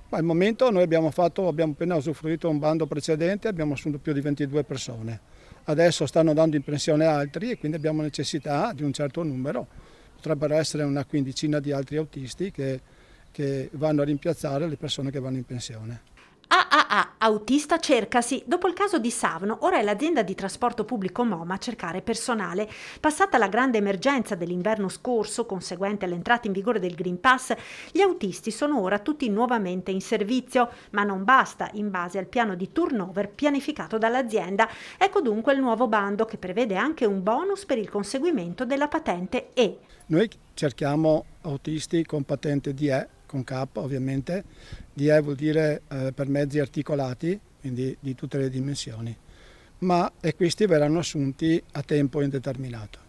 Ma al momento noi abbiamo appena usufruito un bando precedente, abbiamo assunto più di 22 persone. Adesso stanno andando in pensione altri e quindi abbiamo necessità di un certo numero. Potrebbero essere una quindicina di altri autisti che vanno a rimpiazzare le persone che vanno in pensione. Autista cercasi. Dopo il caso di Savno, ora è l'azienda di trasporto pubblico MOM a cercare personale. Passata la grande emergenza dell'inverno scorso, conseguente all'entrata in vigore del Green Pass, gli autisti sono ora tutti nuovamente in servizio, ma non basta, in base al piano di turnover pianificato dall'azienda. Ecco dunque il nuovo bando che prevede anche un bonus per il conseguimento della patente E. Noi cerchiamo autisti con patente DE, con K ovviamente. DE vuol dire per mezzi articolati, quindi di tutte le dimensioni, e questi verranno assunti a tempo indeterminato.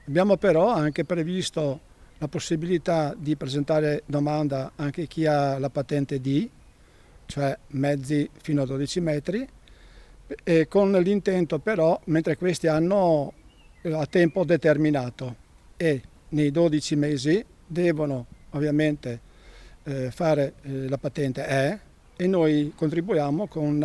Abbiamo però anche previsto la possibilità di presentare domanda anche chi ha la patente D, cioè mezzi fino a 12 metri, e con l'intento però, mentre questi hanno a tempo determinato e nei 12 mesi devono ovviamente fare la patente E, e noi contribuiamo con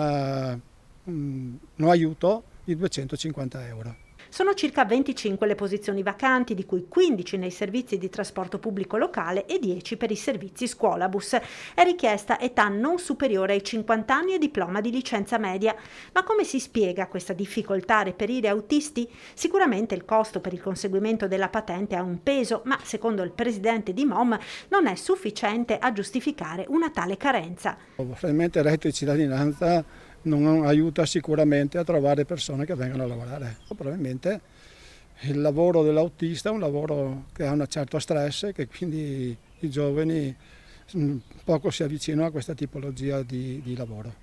un aiuto di 250 euro. Sono circa 25 le posizioni vacanti, di cui 15 nei servizi di trasporto pubblico locale e 10 per i servizi scuolabus. È richiesta età non superiore ai 50 anni e diploma di licenza media. Ma come si spiega questa difficoltà a reperire autisti? Sicuramente il costo per il conseguimento della patente ha un peso, ma secondo il presidente di MOM non è sufficiente a giustificare una tale carenza. Probabilmente il reddito di cittadinanza non aiuta sicuramente a trovare persone che vengano a lavorare. Probabilmente il lavoro dell'autista è un lavoro che ha un certo stress e che quindi i giovani poco si avvicinano a questa tipologia di lavoro.